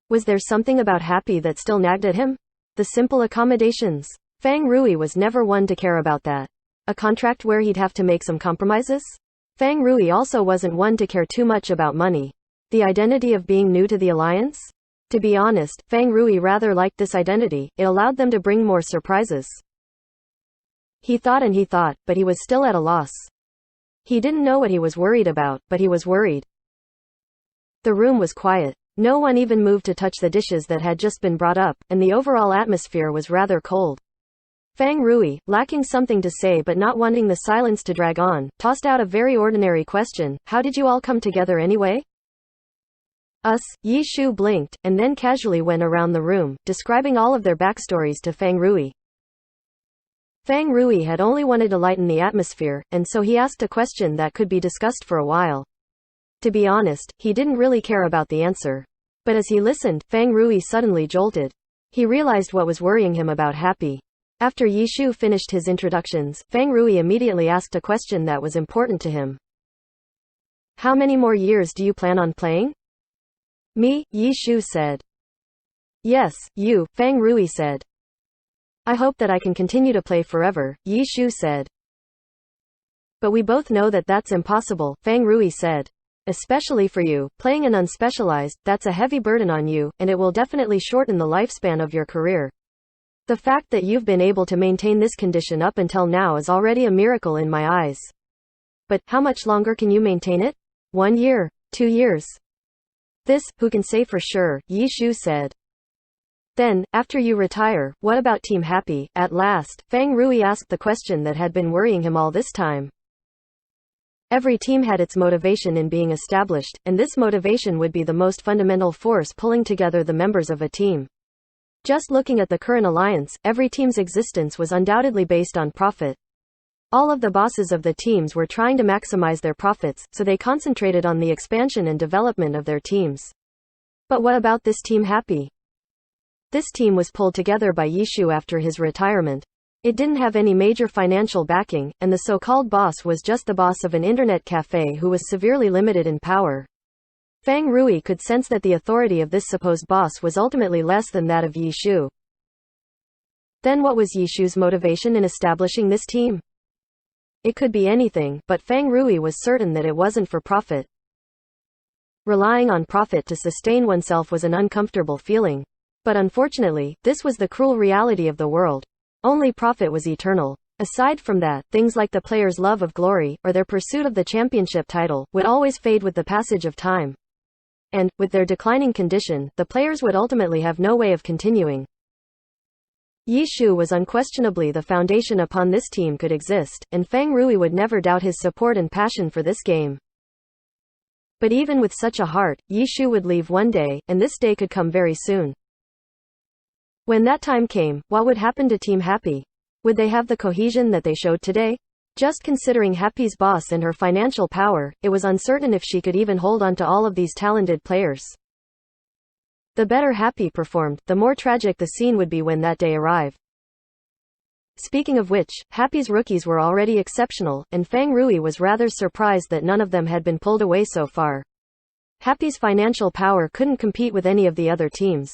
Was there something about Happy that still nagged at him? The simple accommodations. Feng Rui was never one to care about that. A contract where he'd have to make some compromises? Feng Rui also wasn't one to care too much about money. The identity of being new to the alliance? To be honest, Feng Rui rather liked this identity. It allowed them to bring more surprises. He thought and he thought, but he was still at a loss. He didn't know what he was worried about, but he was worried. The room was quiet. No one even moved to touch the dishes that had just been brought up, and the overall atmosphere was rather cold. Feng Rui, lacking something to say but not wanting the silence to drag on, tossed out a very ordinary question. How did you all come together anyway? Us. Yishu blinked, and then casually went around the room, describing all of their backstories to Feng Rui. Feng Rui had only wanted to lighten the atmosphere, and so he asked a question that could be discussed for a while. To be honest, he didn't really care about the answer. But as he listened, Feng Rui suddenly jolted. He realized what was worrying him about Happy. After Yishu finished his introductions, Feng Rui immediately asked a question that was important to him. How many more years do you plan on playing? Me, Yishu said. Yes, you, Feng Rui said. I hope that I can continue to play forever, Yishu said. But we both know that that's impossible, Feng Rui said. Especially for you, playing an unspecialized, that's a heavy burden on you, and it will definitely shorten the lifespan of your career. The fact that you've been able to maintain this condition up until now is already a miracle in my eyes. But, how much longer can you maintain it? 1 year? 2 years? This, who can say for sure, Yishu said. Then, after you retire, what about Team Happy? At last, Feng Rui asked the question that had been worrying him all this time. Every team had its motivation in being established, and this motivation would be the most fundamental force pulling together the members of a team. Just looking at the current alliance, every team's existence was undoubtedly based on profit. All of the bosses of the teams were trying to maximize their profits, so they concentrated on the expansion and development of their teams. But what about this Team Happy? This team was pulled together by Yishu after his retirement. It didn't have any major financial backing, and the so-called boss was just the boss of an internet cafe who was severely limited in power. Feng Rui could sense that the authority of this supposed boss was ultimately less than that of Yishu. Then what was Yishu's motivation in establishing this team? It could be anything, but Feng Rui was certain that it wasn't for profit. Relying on profit to sustain oneself was an uncomfortable feeling. But unfortunately, this was the cruel reality of the world. Only profit was eternal. Aside from that, things like the player's love of glory, or their pursuit of the championship title, would always fade with the passage of time. And, with their declining condition, the players would ultimately have no way of continuing. Yishu was unquestionably the foundation upon this team could exist, and Feng Rui would never doubt his support and passion for this game. But even with such a heart, Yishu would leave one day, and this day could come very soon. When that time came, what would happen to Team Happy? Would they have the cohesion that they showed today? Just considering Happy's boss and her financial power, it was uncertain if she could even hold on to all of these talented players. The better Happy performed, the more tragic the scene would be when that day arrived. Speaking of which, Happy's rookies were already exceptional, and Feng Rui was rather surprised that none of them had been pulled away so far. Happy's financial power couldn't compete with any of the other teams.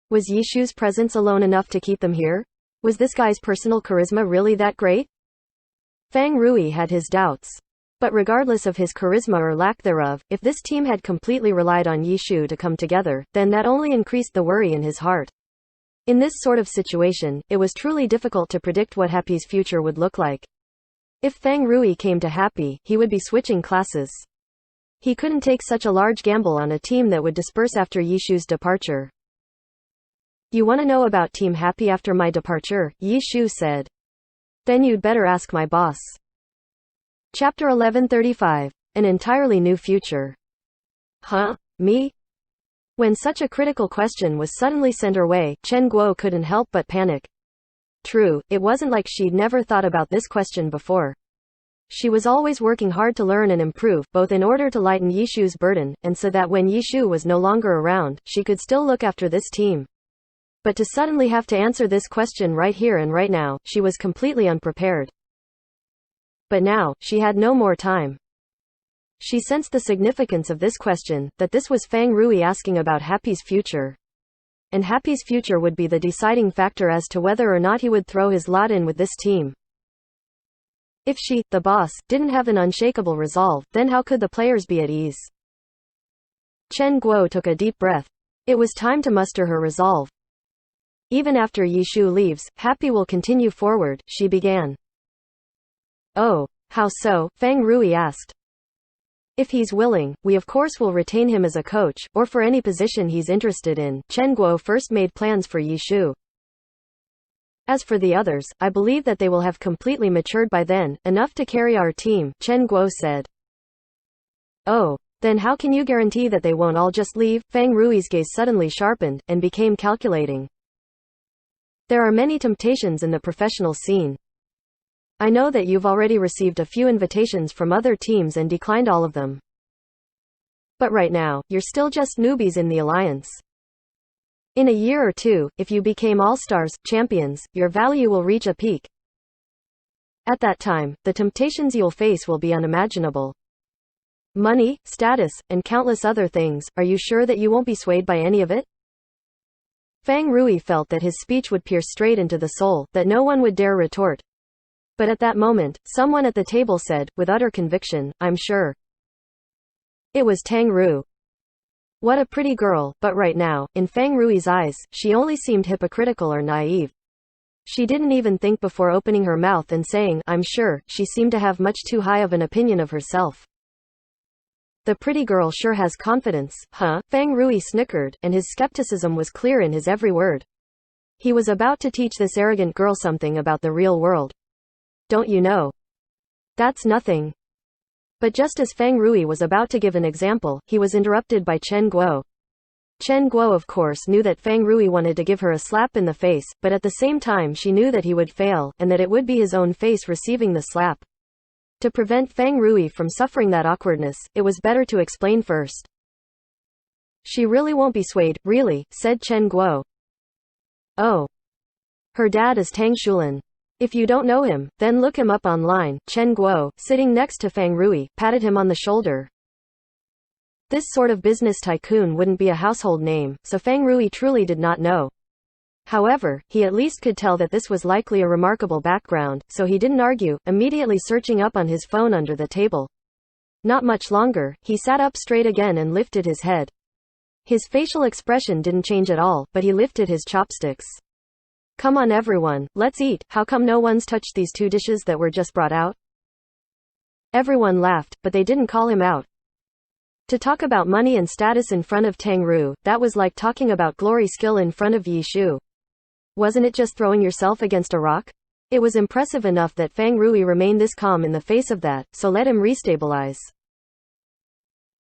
Was Yishu's presence alone enough to keep them here? Was this guy's personal charisma really that great? Feng Rui had his doubts. But regardless of his charisma or lack thereof, if this team had completely relied on Yishu to come together, then that only increased the worry in his heart. In this sort of situation, it was truly difficult to predict what Happy's future would look like. If Feng Rui came to Happy, he would be switching classes. He couldn't take such a large gamble on a team that would disperse after Yishu's departure. You want to know about Team Happy after my departure? Yishu said. Then you'd better ask my boss. Chapter 1135. An entirely new future. Huh? Me? When such a critical question was suddenly sent her way, Chen Guo couldn't help but panic. True, it wasn't like she'd never thought about this question before. She was always working hard to learn and improve, both in order to lighten Yishu's burden, and so that when Yishu was no longer around, she could still look after this team. But to suddenly have to answer this question right here and right now, she was completely unprepared. But now, she had no more time. She sensed the significance of this question, that this was Feng Rui asking about Happy's future. And Happy's future would be the deciding factor as to whether or not he would throw his lot in with this team. If she, the boss, didn't have an unshakable resolve, then how could the players be at ease? Chen Guo took a deep breath. It was time to muster her resolve. Even after Yishu leaves, Happy will continue forward, she began. Oh, how so? Feng Rui asked. If he's willing, we of course will retain him as a coach, or for any position he's interested in. Chen Guo first made plans for Yishu. As for the others, I believe that they will have completely matured by then, enough to carry our team, Chen Guo said. Oh, then how can you guarantee that they won't all just leave? Feng Rui's gaze suddenly sharpened, and became calculating. There are many temptations in the professional scene. I know that you've already received a few invitations from other teams and declined all of them. But right now, you're still just newbies in the alliance. In a year or two, if you became all-stars, champions, your value will reach a peak. At that time, the temptations you'll face will be unimaginable. Money, status, and countless other things, are you sure that you won't be swayed by any of it? Feng Rui felt that his speech would pierce straight into the soul, that no one would dare retort. But at that moment, someone at the table said, with utter conviction, I'm sure. It was Tang Ru. What a pretty girl, but right now, in Feng Rui's eyes, she only seemed hypocritical or naive. She didn't even think before opening her mouth and saying, I'm sure. She seemed to have much too high of an opinion of herself. The pretty girl sure has confidence, huh? Feng Rui snickered, and his skepticism was clear in his every word. He was about to teach this arrogant girl something about the real world. Don't you know? That's nothing. But just as Feng Rui was about to give an example, he was interrupted by Chen Guo. Chen Guo of course knew that Feng Rui wanted to give her a slap in the face, but at the same time she knew that he would fail, and that it would be his own face receiving the slap. To prevent Feng Rui from suffering that awkwardness, it was better to explain first. She really won't be swayed, really, said Chen Guo. Oh. Her dad is Tang Shulin. If you don't know him, then look him up online. Chen Guo, sitting next to Feng Rui, patted him on the shoulder. This sort of business tycoon wouldn't be a household name, so Feng Rui truly did not know. However, he at least could tell that this was likely a remarkable background, so he didn't argue, immediately searching up on his phone under the table. Not much longer, he sat up straight again and lifted his head. His facial expression didn't change at all, but he lifted his chopsticks. Come on everyone, let's eat. How come no one's touched these two dishes that were just brought out? Everyone laughed, but they didn't call him out. To talk about money and status in front of Tang Ru, that was like talking about glory skill in front of Yishu. Wasn't it just throwing yourself against a rock? It was impressive enough that Feng Rui remained this calm in the face of that, so let him restabilize.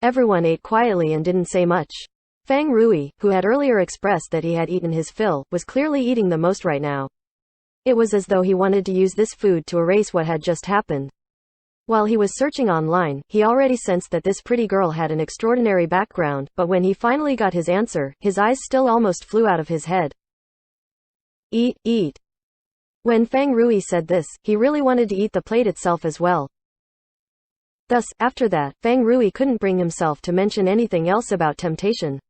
Everyone ate quietly and didn't say much. Feng Rui, who had earlier expressed that he had eaten his fill, was clearly eating the most right now. It was as though he wanted to use this food to erase what had just happened. While he was searching online, he already sensed that this pretty girl had an extraordinary background, but when he finally got his answer, his eyes still almost flew out of his head. Eat, eat. When Feng Rui said this, he really wanted to eat the plate itself as well. Thus, after that, Feng Rui couldn't bring himself to mention anything else about temptation.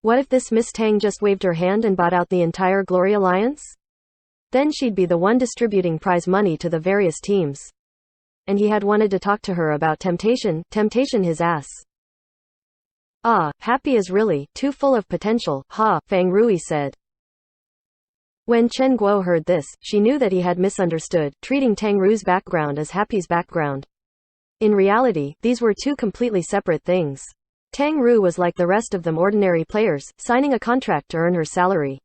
What if this Miss Tang just waved her hand and bought out the entire Glory Alliance? Then she'd be the one distributing prize money to the various teams. and he had wanted to talk to her about temptation his ass. Ah, Happy is really too full of potential, ha, Fang Rui said. When Chen Guo heard this, she knew that he had misunderstood, treating Tang Ru's background as Happy's background. In reality, these were two completely separate things. Tang Ru was like the rest of them, ordinary players, signing a contract to earn her salary.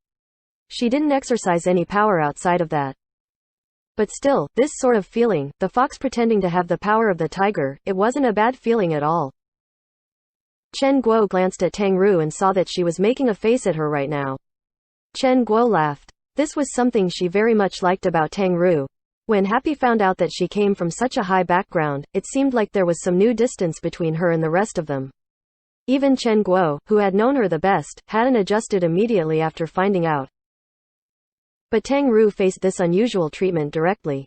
She didn't exercise any power outside of that. But still, this sort of feeling, the fox pretending to have the power of the tiger, it wasn't a bad feeling at all. Chen Guo glanced at Tang Ru and saw that she was making a face at her right now. Chen Guo laughed. This was something she very much liked about Tang Ru. When Happy found out that she came from such a high background, it seemed like there was some new distance between her and the rest of them. Even Chen Guo, who had known her the best, hadn't adjusted immediately after finding out. But Tang Ru faced this unusual treatment directly.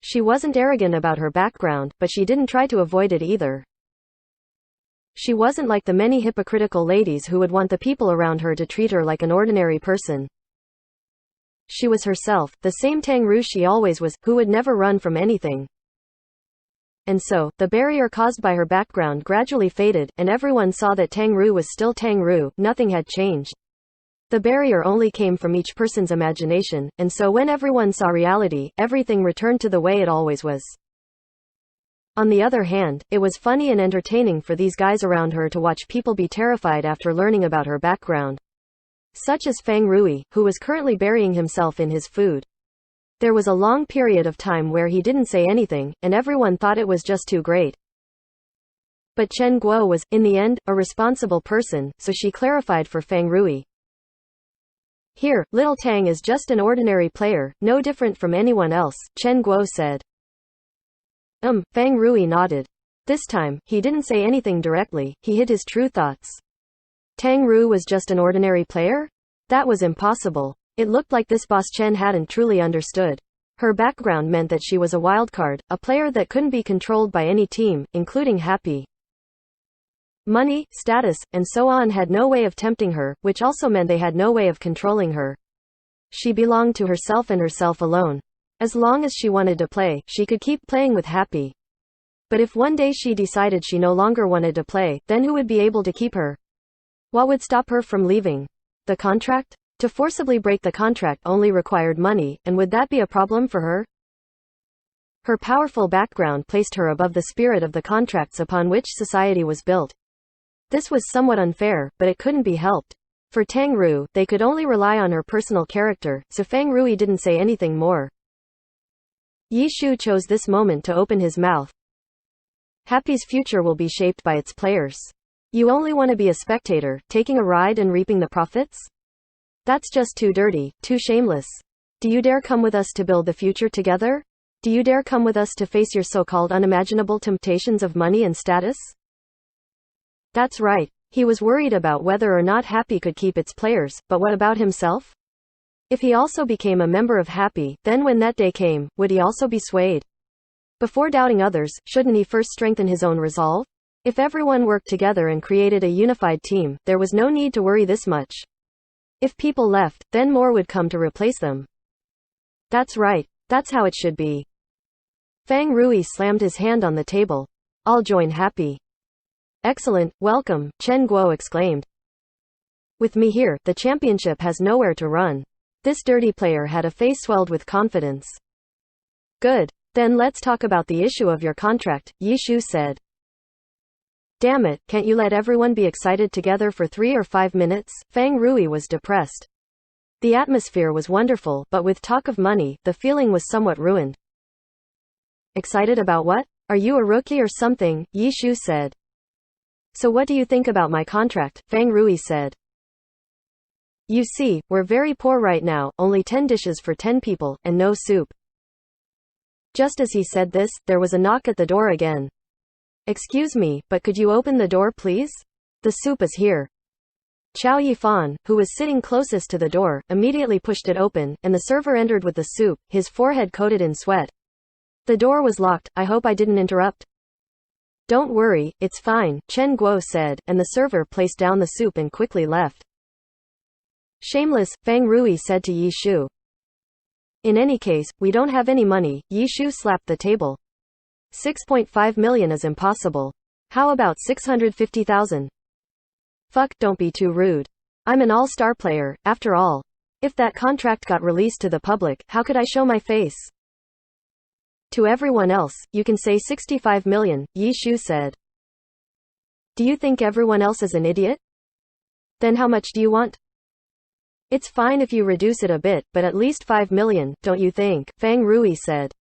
She wasn't arrogant about her background, but she didn't try to avoid it either. She wasn't like the many hypocritical ladies who would want the people around her to treat her like an ordinary person. She was herself, the same Tang Ru she always was, who would never run from anything. And so, the barrier caused by her background gradually faded, and everyone saw that Tang Ru was still Tang Ru, nothing had changed. The barrier only came from each person's imagination, and so when everyone saw reality, everything returned to the way it always was. On the other hand, it was funny and entertaining for these guys around her to watch people be terrified after learning about her background. Such as Fang Rui, who was currently burying himself in his food. There was a long period of time where he didn't say anything, and everyone thought it was just too great. But Chen Guo was, in the end, a responsible person, so she clarified for Fang Rui. Here, little Tang is just an ordinary player, no different from anyone else, Chen Guo said. Fang Rui nodded. This time, he didn't say anything directly, he hid his true thoughts. Tang Ru was just an ordinary player? That was impossible. It looked like this boss Chen hadn't truly understood. Her background meant that she was a wildcard, a player that couldn't be controlled by any team, including Happy. Money, status, and so on had no way of tempting her, which also meant they had no way of controlling her. She belonged to herself and herself alone. As long as she wanted to play, she could keep playing with Happy. But if one day she decided she no longer wanted to play, then who would be able to keep her? What would stop her from leaving? The contract? To forcibly break the contract only required money, and would that be a problem for her? Her powerful background placed her above the spirit of the contracts upon which society was built. This was somewhat unfair, but it couldn't be helped. For Tang Ru, they could only rely on her personal character, so Fang Rui didn't say anything more. Yi Shu chose this moment to open his mouth. Happy's future will be shaped by its players. You only want to be a spectator, taking a ride and reaping the profits? That's just too dirty, too shameless. Do you dare come with us to build the future together? Do you dare come with us to face your so-called unimaginable temptations of money and status? That's right. He was worried about whether or not Happy could keep its players, but what about himself? If he also became a member of Happy, then when that day came, would he also be swayed? Before doubting others, shouldn't he first strengthen his own resolve? If everyone worked together and created a unified team, there was no need to worry this much. If people left, then more would come to replace them. That's right. That's how it should be. Fang Rui slammed his hand on the table. I'll join Happy. Excellent, welcome, Chen Guo exclaimed. With me here, the championship has nowhere to run. This dirty player had a face swelled with confidence. Good. Then let's talk about the issue of your contract, Yi Shu said. Damn it, can't you let everyone be excited together for 3 or 5 minutes? Fang Rui was depressed. The atmosphere was wonderful, but with talk of money, the feeling was somewhat ruined. Excited about what? Are you a rookie or something? Yi Shu said. So what do you think about my contract? Fang Rui said. You see, we're very poor right now, only 10 dishes for 10 people, and no soup. Just as he said this, there was a knock at the door again. Excuse me, but could you open the door please? The soup is here. Chow Yifan, who was sitting closest to the door, immediately pushed it open, and the server entered with the soup, his forehead coated in sweat. The door was locked. I hope I didn't interrupt. Don't worry, it's fine, Chen Guo said, and the server placed down the soup and quickly left. Shameless, Fang Rui said to Yi Shu. In any case, we don't have any money. Yi Shu slapped the table. 6.5 million is impossible. How about 650,000? Fuck, don't be too rude. I'm an all-star player, after all. If that contract got released to the public, how could I show my face? To everyone else, you can say 65 million, Yi Shu said. Do you think everyone else is an idiot? Then how much do you want? It's fine if you reduce it a bit, but at least 5 million, don't you think? Fang Rui said.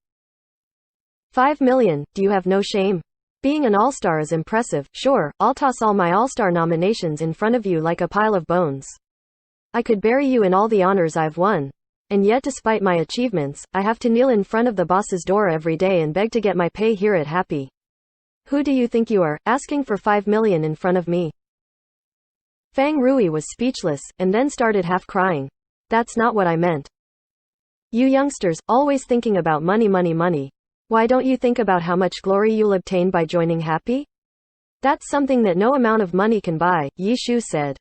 5 million, do you have no shame? Being an all-star is impressive, sure, I'll toss all my all-star nominations in front of you like a pile of bones. I could bury you in all the honors I've won. And yet despite my achievements, I have to kneel in front of the boss's door every day and beg to get my pay here at Happy. Who do you think you are, asking for 5 million in front of me? Fang Rui was speechless, and then started half crying. That's not what I meant. You youngsters, always thinking about money money money. Why don't you think about how much glory you'll obtain by joining Happy? That's something that no amount of money can buy, Yi Shu said.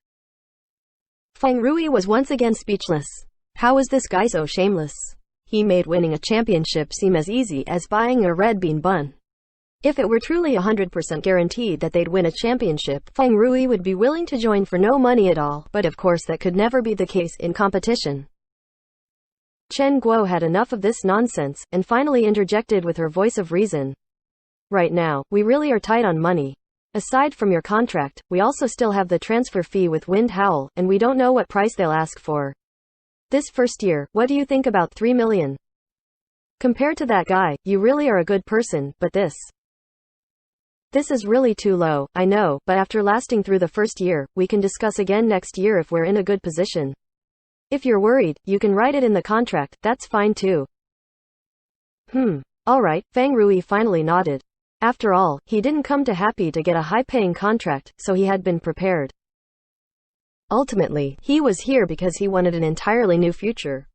Fang Rui was once again speechless. How was this guy so shameless? He made winning a championship seem as easy as buying a red bean bun. If it were truly 100% guaranteed that they'd win a championship, Fang Rui would be willing to join for no money at all, but of course that could never be the case in competition. Chen Guo had enough of this nonsense, and finally interjected with her voice of reason. Right now, we really are tight on money. Aside from your contract, we also still have the transfer fee with Wind Howl, and we don't know what price they'll ask for. This first year, what do you think about 3 million? Compared to that guy, you really are a good person, but this is really too low, I know, but after lasting through the first year, we can discuss again next year if we're in a good position. If you're worried, you can write it in the contract, that's fine too. Alright, Fang Rui finally nodded. After all, he didn't come to Happy to get a high-paying contract, so he had been prepared. Ultimately, he was here because he wanted an entirely new future.